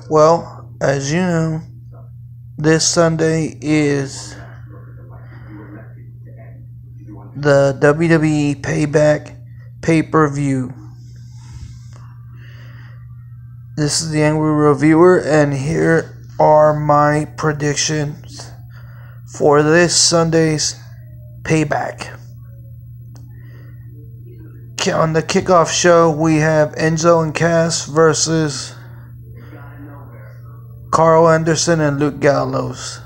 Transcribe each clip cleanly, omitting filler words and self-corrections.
Well, as you know, this Sunday is the WWE Payback pay-per-view. This is the Angry Reviewer, and here are my predictions for this Sunday's Payback. On the kickoff show, we have Enzo and Cass versus Carl Anderson and Luke Gallows.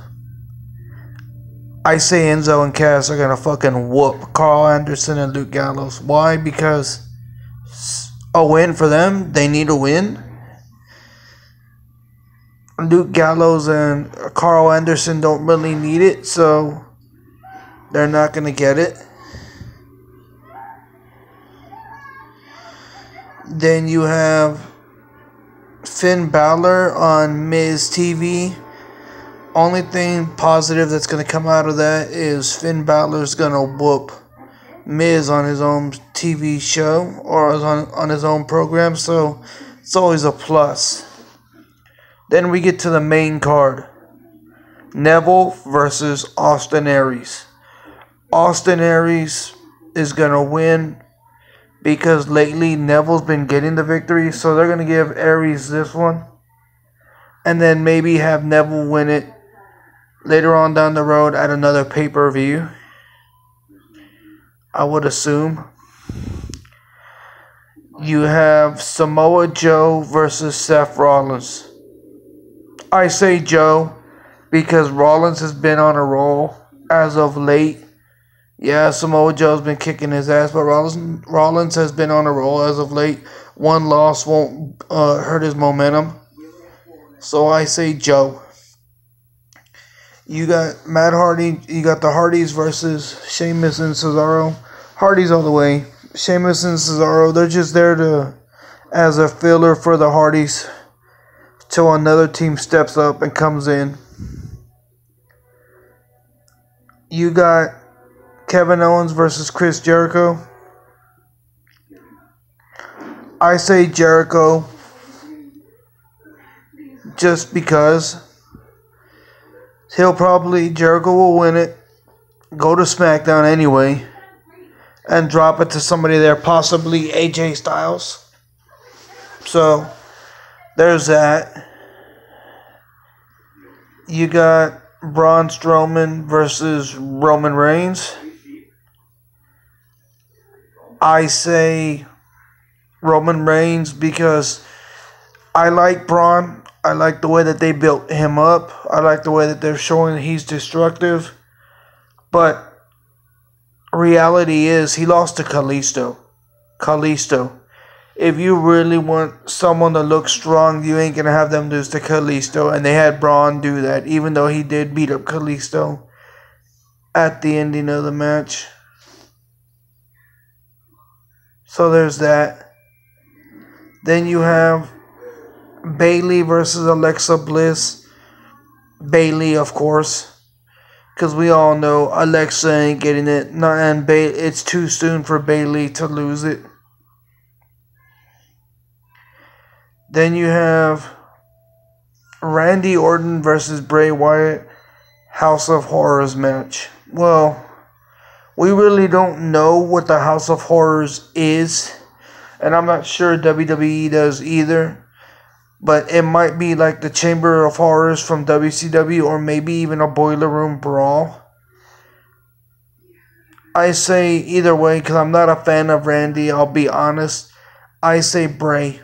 I say Enzo and Cass are gonna fucking whoop Carl Anderson and Luke Gallows. Why? Because a win for them. They need a win. Luke Gallows and Carl Anderson don't really need it, so they're not gonna get it. Then you have Finn Balor on Miz TV. Only thing positive that's going to come out of that is Finn Balor's going to whoop Miz on his own TV show or on his own program, so it's always a plus. Then we get to the main card. Neville versus Austin Aries. Austin Aries is going to win because lately Neville's been getting the victory, so they're going to give Aries this one. And then maybe have Neville win it later on down the road at another pay-per-view, I would assume. You have Samoa Joe versus Seth Rollins. I say Joe because Rollins has been on a roll as of late. Yeah, Samoa Joe's been kicking his ass, but Rollins has been on a roll as of late. One loss won't hurt his momentum. So I say Joe. You got Matt Hardy. You got the Hardys versus Sheamus and Cesaro. Hardys all the way. Sheamus and Cesaro, they're just there as a filler for the Hardys till another team steps up and comes in. You got Kevin Owens versus Chris Jericho. I say Jericho just because Jericho will win it, go to SmackDown anyway, and drop it to somebody there, possibly AJ Styles. So, there's that. You got Braun Strowman versus Roman Reigns. I say Roman Reigns because I like Braun. I like the way that they built him up. I like the way that they're showing that he's destructive. But reality is he lost to Kalisto. If you really want someone to look strong, you ain't going to have them lose to Kalisto. And they had Braun do that, even though he did beat up Kalisto at the ending of the match. So there's that. Then you have Bayley versus Alexa Bliss. Bayley, of course, because we all know Alexa ain't getting it. It's too soon for Bayley to lose it. Then you have Randy Orton versus Bray Wyatt, House of Horrors match. Well, we really don't know what the House of Horrors is, and I'm not sure WWE does either. But it might be like the Chamber of Horrors from WCW, or maybe even a Boiler Room Brawl. I say either way, because I'm not a fan of Randy, I'll be honest. I say Bray.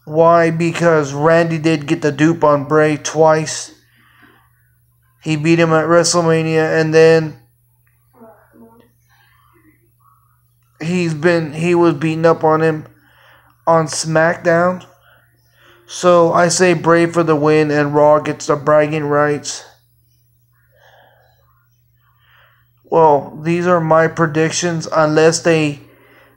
Why? Because Randy did get the dupe on Bray twice. He beat him at WrestleMania, and then he was beating up on him on SmackDown. So I say Bray for the win, and Raw gets the bragging rights. Well, these are my predictions, unless they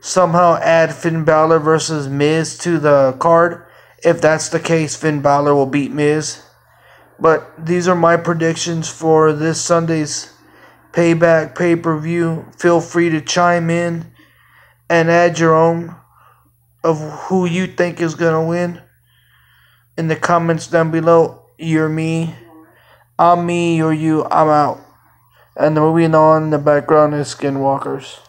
somehow add Finn Balor versus Miz to the card. If that's the case, Finn Balor will beat Miz. But these are my predictions for this Sunday's Payback pay-per-view. Feel free to chime in and add your own of who you think is going to win. in the comments down below. You're me. I'm me, you're you, I'm out. And the movie on in the background is Skinwalkers.